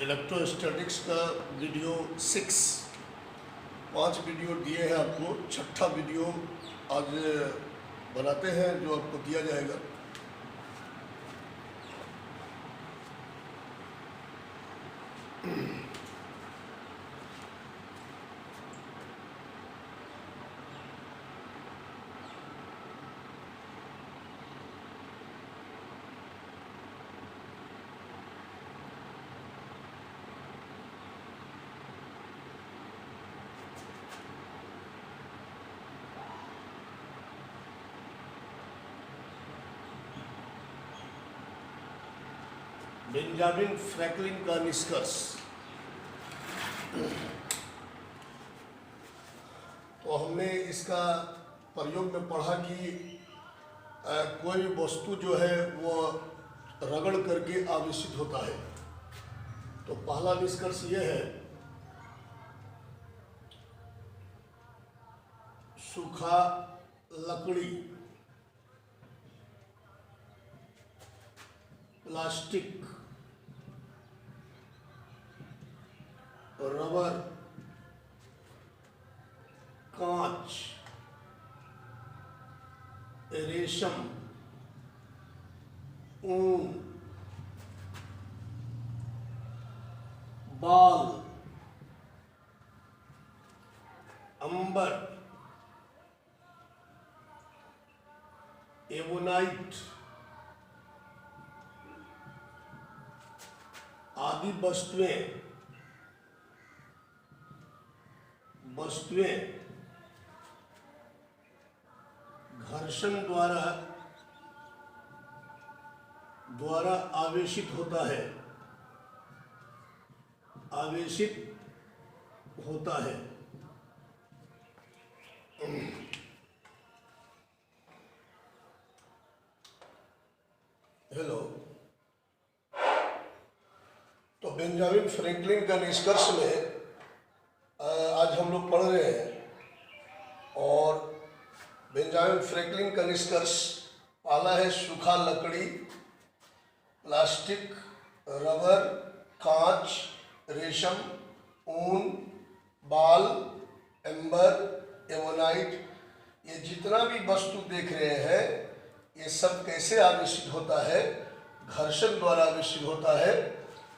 Electrostatics का video 6 5 video दिए हैं आपको। छठा वीडियो आज बनाते हैं जो आपको दिया जाएगा। बेंजामिन फ्रैंकलिन का निष्कर्ष। तो हमने इसका प्रयोग में पढ़ा कि कोई भी वस्तु जो है वो रगड़ करके आवेशित होता है। तो पहला निष्कर्ष ये है, सूखा लकड़ी, प्लास्टिक, रबर, कांच, रेशम, ऊन, बाल, अंबर, एवोनाइट आदि वस्तुएं घर्षण द्वारा आवेशित होता है। हेलो। तो बेंजामिन फ्रैंकलिन का निष्कर्ष में आज हम लोग पढ़ रहे हैं। और बेंजामिन फ्रैंकलिन का निष्कर्ष पहला है, सूखा लकड़ी, प्लास्टिक, रबर, कांच, रेशम, ऊन, बाल, एम्बर, एवोनाइट, ये जितना भी वस्तु देख रहे हैं ये सब कैसे आवेशित होता है? घर्षण द्वारा आवेशित होता है,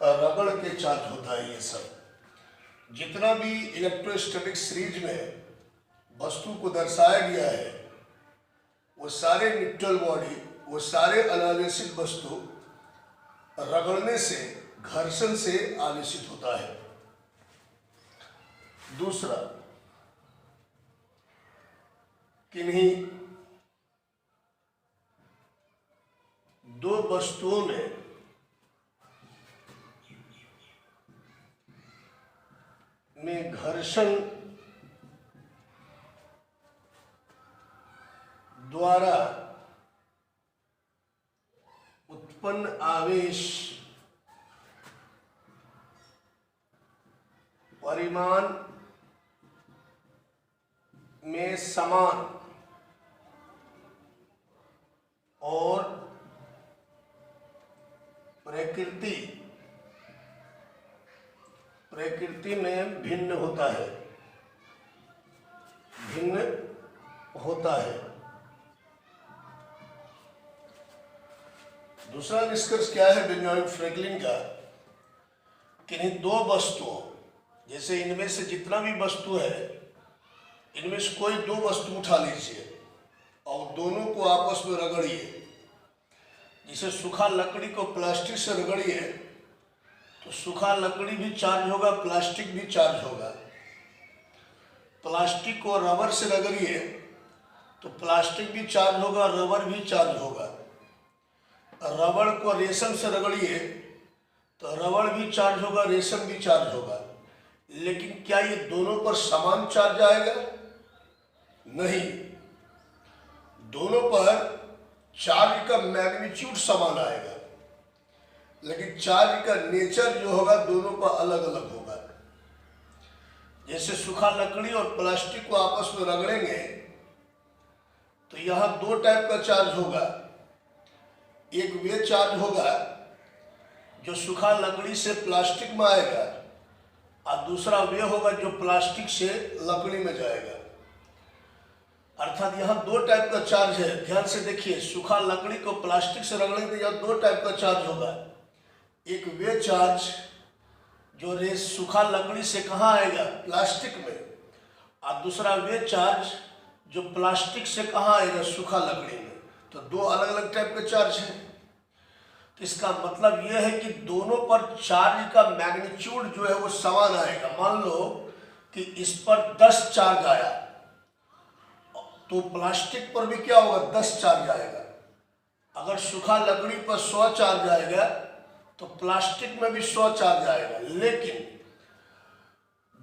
रगड़ के चार्ज होता है। ये सब जितना भी इलेक्ट्रोस्टैटिक सीरीज में वस्तु को दर्शाया गया है वो सारे न्यूट्रल बॉडी, वो सारे अनावेशित वस्तु रगड़ने से, घर्षण से आवेशित होता है। दूसरा, किन्हीं दो वस्तुओं में घर्षण द्वारा उत्पन्न आवेश परिमाण में समान और प्रकृति में भिन्न होता है। दूसरा निष्कर्ष क्या है बेंजामिन फ्रैंकलिन का? कि इन दो वस्तुओं, जैसे इनमें से जितना भी वस्तु है, इनमें से कोई दो वस्तु उठा लीजिए और दोनों को आपस में रगड़िए। जैसे सूखा लकड़ी को प्लास्टिक से रगड़िए तो सूखा लकड़ी भी चार्ज होगा, प्लास्टिक भी चार्ज होगा। प्लास्टिक को रबर से रगड़िए तो प्लास्टिक भी चार्ज होगा, रबर भी चार्ज होगा। रबर को रेशम से रगड़िए तो रबर भी चार्ज होगा, रेशम भी चार्ज होगा। लेकिन क्या ये दोनों पर समान चार्ज आएगा? नहीं, दोनों पर चार्ज का मैग्नीट्यूड समान आएगा, लेकिन चार्ज का नेचर जो होगा दोनों पर अलग अलग होगा। जैसे सूखा लकड़ी और प्लास्टिक को आपस में रगड़ेंगे तो यहाँ दो टाइप का चार्ज होगा। एक वे चार्ज होगा जो सूखा लकड़ी से प्लास्टिक में आएगा और दूसरा वे होगा जो प्लास्टिक से लकड़ी में जाएगा। अर्थात यहाँ दो टाइप का चार्ज है, ध्यान से देखिए। सूखा लकड़ी को प्लास्टिक से रगड़ेंगे तो यहाँ दो टाइप का चार्ज होगा। एक वे चार्ज जो सूखा लकड़ी से कहाँ आएगा, प्लास्टिक में, और दूसरा वे चार्ज जो प्लास्टिक से कहाँ आएगा, सूखा लकड़ी में। तो दो अलग अलग टाइप के चार्ज हैं। तो इसका मतलब यह है कि दोनों पर चार्ज का मैग्नीट्यूड जो है वो समान आएगा। मान लो कि इस पर 10 चार्ज आया तो प्लास्टिक पर भी क्या होगा, 10 चार्ज आएगा। अगर सूखा लकड़ी पर 100 चार्ज आएगा तो प्लास्टिक में भी 100 चार्ज आएगा, लेकिन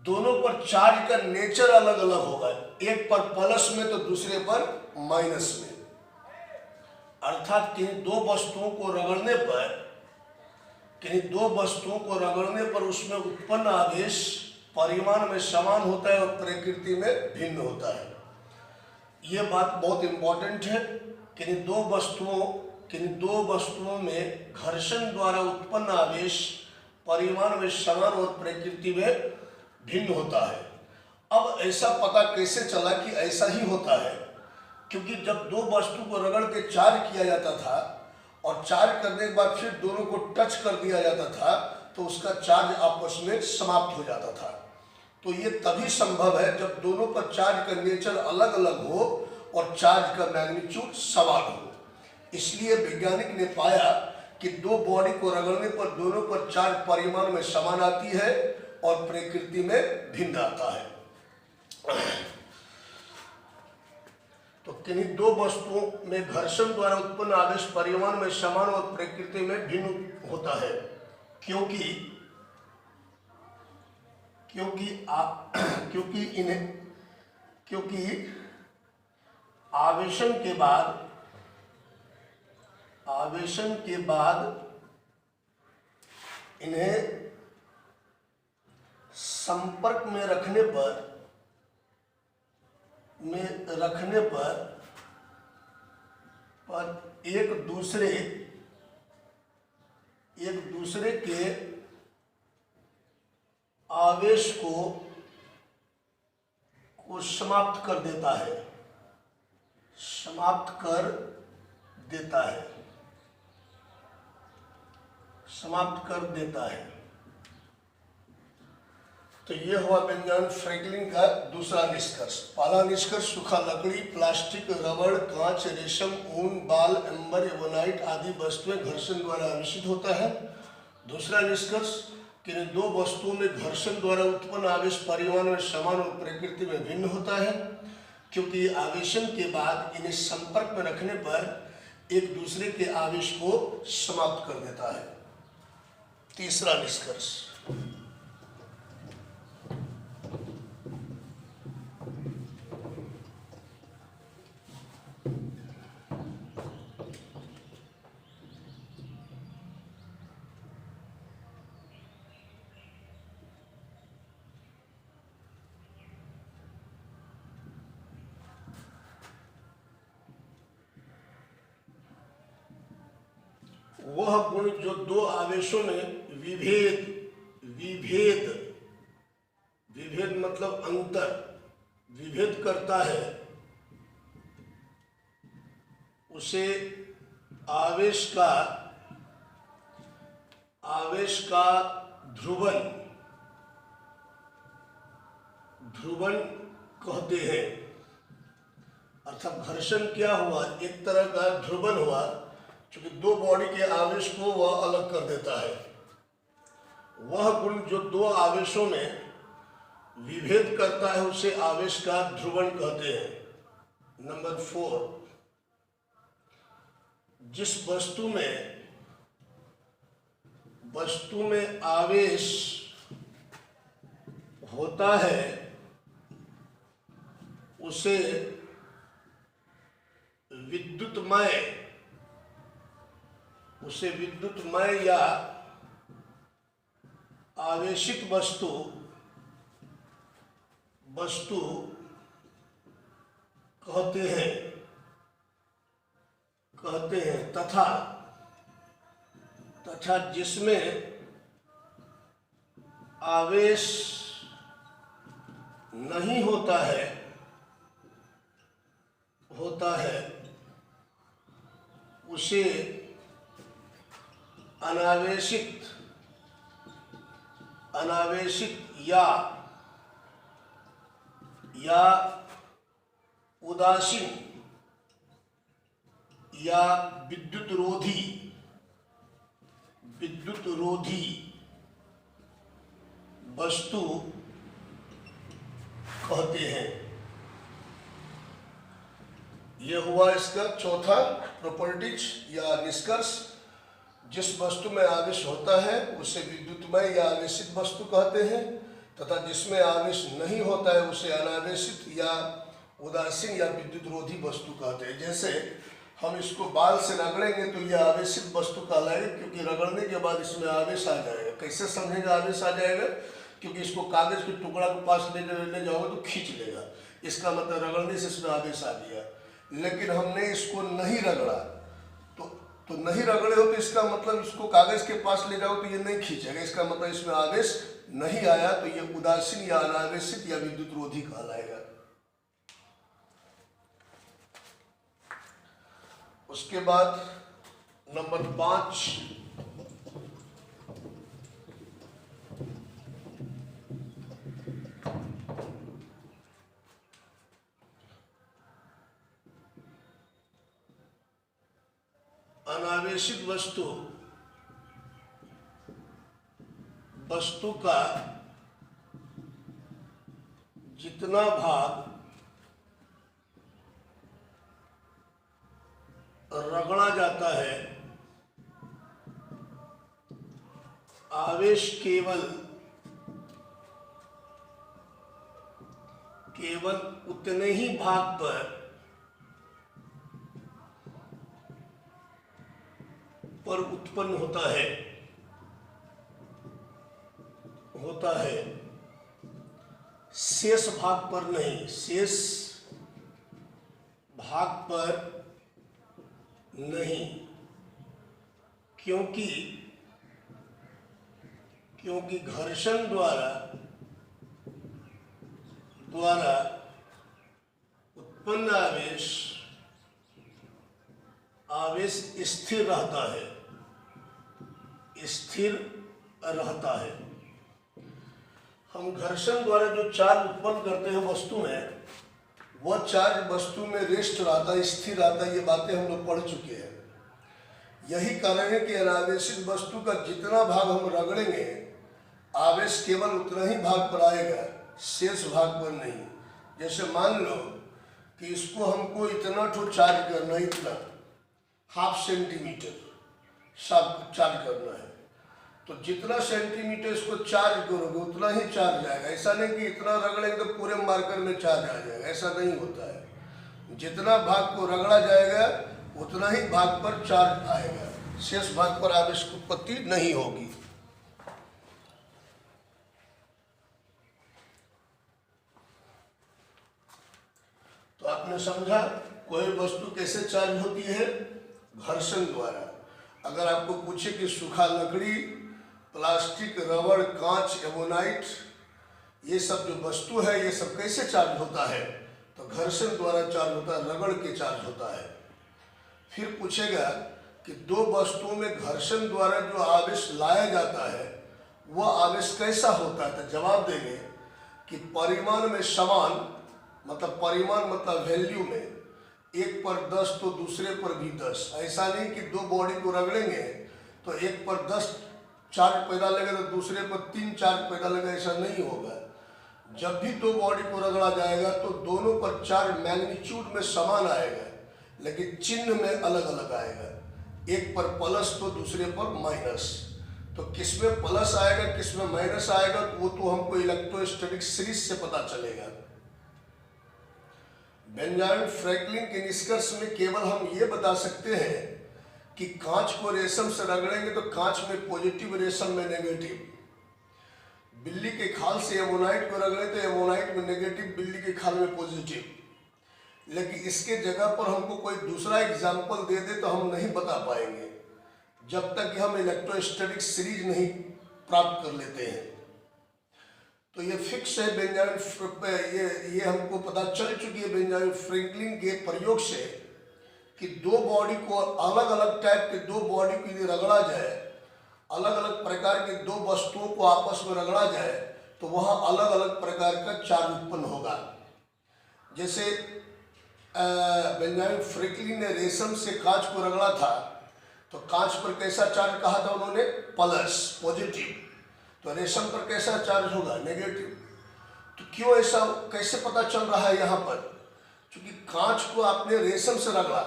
दोनों पर चार्ज का नेचर अलग अलग होगा। एक पर प्लस में तो दूसरे पर माइनस में। अर्थात किन्हीं दो वस्तुओं को रगड़ने पर उसमें उत्पन्न आवेश परिमाण में समान होता है और प्रकृति में भिन्न होता है। ये बात बहुत इंपॉर्टेंट है। किन्हीं दो वस्तुओं में घर्षण द्वारा उत्पन्न आवेश परिमाण में समान और प्रकृति में भिन्न होता है। अब ऐसा पता कैसे चला कि ऐसा ही होता है? क्योंकि जब दो वस्तु को रगड़ के चार्ज किया जाता था और चार्ज करने के बाद फिर दोनों को टच कर दिया जाता था तो उसका चार्ज आपस में समाप्त हो जाता था। तो ये तभी संभव है जब दोनों पर चार्ज का नेचर अलग अलग हो और चार्ज का मैग्नीट्यूड समान हो। इसलिए वैज्ञानिक ने पाया कि दो बॉडी को रगड़ने पर दोनों पर चार्ज परिमाण में समान आती है और प्रकृति में भिन्न आता है। तो किन्हीं दो वस्तुओं में घर्षण द्वारा उत्पन्न आवेश परिमाण में समान और प्रकृति में भिन्न होता है, क्योंकि आवेशन के बाद इन्हें संपर्क में रखने पर एक दूसरे के आवेश को समाप्त कर देता है। तो ये हुआ बेंजामिन फ्रैंकलिन का दूसरा निष्कर्ष। पहला निष्कर्ष, सूखा लकड़ी, प्लास्टिक, रबड़, कांच, रेशम, ऊन, बाल, एम्बर, एवोनाइट आदि वस्तुएं घर्षण द्वारा आवेशित होता है। दूसरा निष्कर्ष, कि इन दो वस्तुओं में घर्षण द्वारा उत्पन्न आवेश परिमाण में समान और प्रकृति में भिन्न होता है, क्योंकि आवेशन के बाद इन्हें संपर्क में रखने पर एक दूसरे के आवेश को समाप्त कर देता है। तीसरा निष्कर्ष, वह गुण जो दो आवेशों में विभेद मतलब अंतर, विभेद करता है, उसे आवेश का ध्रुवन कहते हैं। अर्थात घर्षण क्या हुआ, एक तरह का ध्रुवन हुआ, क्योंकि दो बॉडी के आवेश को वह अलग कर देता है। वह गुण जो दो आवेशों में विभेद करता है उसे आवेश का ध्रुवन कहते हैं। नंबर 4, जिस वस्तु में आवेश होता है उसे विद्युतमय या आवेशित वस्तु कहते हैं तथा तथा जिसमें आवेश नहीं होता है उसे अनावेशित या उदासीन या विद्युत रोधी वस्तु कहते हैं। यह हुआ इसका चौथा प्रॉपर्टीज या निष्कर्ष। जिस वस्तु में आवेश होता है उसे विद्युतमय या आवेशित वस्तु कहते हैं, तथा जिसमें आवेश नहीं होता है उसे अनावेशित या उदासीन या विद्युत रोधी वस्तु कहते हैं। जैसे हम इसको बाल से रगड़ेंगे तो यह आवेशित वस्तु कहलाएगा, क्योंकि रगड़ने के बाद इसमें आवेश आ जाएगा। कैसे समझेगा आवेश आ जाएगा? क्योंकि इसको कागज के टुकड़ा के पास ले जाओगे तो खींच लेगा, इसका मतलब रगड़ने से इसमें आवेश आ गया। लेकिन हमने इसको नहीं रगड़ा तो नहीं रगड़े हो तो इसका मतलब इसको कागज के पास ले जाओ तो ये नहीं खींचेगा, इसका मतलब इसमें आवेश नहीं आया, तो ये उदासीन या अनावेशित या विद्युत रोधी कहलाएगा। उसके बाद नंबर 5, अनावेशित वस्तु का जितना भाग रगड़ा जाता है आवेश केवल उतने ही भाग पर उत्पन्न होता है, शेष भाग पर नहीं, शेष भाग पर नहीं, क्योंकि घर्षण द्वारा उत्पन्न आवेश स्थिर रहता है। हम घर्षण द्वारा जो चार्ज उत्पन्न करते हैं वस्तु में, वह चार्ज वस्तु में रेस्ट रहता है, स्थिर रहता है। ये बातें हम लोग पढ़ चुके हैं। यही कारण है कि अनावेशित वस्तु का जितना भाग हम रगड़ेंगे आवेश केवल उतना ही भाग पर आएगा, शेष भाग पर नहीं। जैसे मान लो कि इसको हमको इतना ठो चार्ज करना है, इतना 1/2 सेंटीमीटर चार्ज करना है, तो जितना सेंटीमीटर इसको चार्ज करोगे उतना ही चार्ज आएगा। ऐसा नहीं कि इतना रगड़ेंगे तो पूरे मार्कर में चार्ज आ जाएगा, ऐसा नहीं होता है। जितना भाग को रगड़ा जाएगा उतना ही भाग पर चार्ज आएगा, शेष भाग पर आवेश की उत्पत्ति नहीं होगी। तो आपने समझा कोई वस्तु कैसे चार्ज होती है? घर्षण द्वारा। अगर आपको पूछे कि सूखा लकड़ी, प्लास्टिक, रबड़, कांच, एवोनाइट, ये सब जो वस्तु है ये सब कैसे चार्ज होता है? तो घर्षण द्वारा चार्ज होता है, रगड़ के चार्ज होता है। फिर पूछेगा कि दो वस्तुओं में घर्षण द्वारा जो आवेश लाया जाता है वह आवेश कैसा होता है? तो जवाब देंगे कि परिमाण में समान, मतलब परिमाण मतलब वैल्यू में, एक पर 10 तो दूसरे पर भी 10। ऐसा नहीं कि दो बॉडी को रगड़ेंगे तो एक पर 10 चार्ज पैदा लगेगा तो दूसरे पर 3 चार्ज पैदा लगेगा, ऐसा नहीं होगा। जब भी दो बॉडी को रगड़ा जाएगा तो दोनों पर चार्ज मैग्नीट्यूड में समान आएगा, लेकिन चिन्ह में अलग अलग आएगा। एक पर प्लस तो दूसरे पर माइनस। तो किसमें प्लस आएगा किसमें माइनस आएगा वो तो हमको इलेक्ट्रोस्टैटिक सीरीज से पता चलेगा। बेंजामिन फ्रैंकलिन के निष्कर्ष में केवल हम ये बता सकते हैं कि कांच को रेशम से रगड़ेंगे तो कांच में पॉजिटिव, रेशम में नेगेटिव। बिल्ली के खाल से एवोनाइट को रगड़े तो एवोनाइट में नेगेटिव, बिल्ली के खाल में पॉजिटिव। लेकिन इसके जगह पर हमको कोई दूसरा एग्जाम्पल दे दे तो हम नहीं बता पाएंगे। जब तक कि हम इलेक्ट्रोस्टैटिक सीरीज नहीं प्राप्त कर लेते हैं। तो ये फिक्स है बेंजामिन, ये हमको पता चल चुकी है बेंजामिन फ्रैंकलिन के प्रयोग से कि दो बॉडी को अलग अलग टाइप के दो बॉडी को यदि रगड़ा जाए, अलग अलग प्रकार के दो वस्तुओं को आपस में रगड़ा जाए तो वहाँ अलग अलग प्रकार का चार्ज उत्पन्न होगा। जैसे बेंजामिन फ्रैंकलिन ने रेशम से कांच को रगड़ा था तो कांच पर कैसा चार्ज कहा था उन्होंने? Plus, positive. तो रेशम पर कैसा चार्ज होगा? नेगेटिव। तो क्यों ऐसा, कैसे पता चल रहा है यहाँ पर? क्योंकि कांच को आपने रेशम से रगड़ा,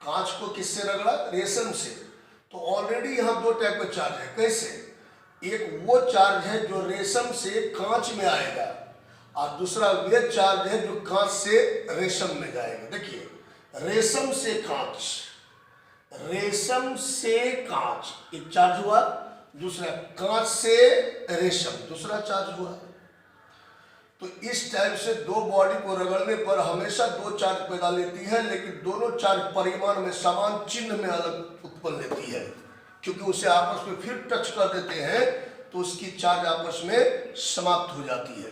कांच को किससे रगड़ा? रेशम से। तो ऑलरेडी यहाँ दो टाइप का चार्ज है। कैसे? एक वो चार्ज है जो रेशम से कांच में आएगा और दूसरा वे चार्ज है जो कांच से रेशम में जाएगा। देखिए, रेशम से कांच, रेशम से कांच एक चार्ज हुआ, दूसरा कांच से रेशम दूसरा चार्ज हुआ। तो इस टाइप से दो बॉडी को रगड़ने पर हमेशा दो चार्ज पैदा लेती है, लेकिन दोनों चार्ज परिमाण में समान, चिन्ह में अलग उत्पन्न लेती है। क्योंकि उसे आपस में फिर टच कर देते हैं तो उसकी चार्ज आपस में समाप्त हो जाती है।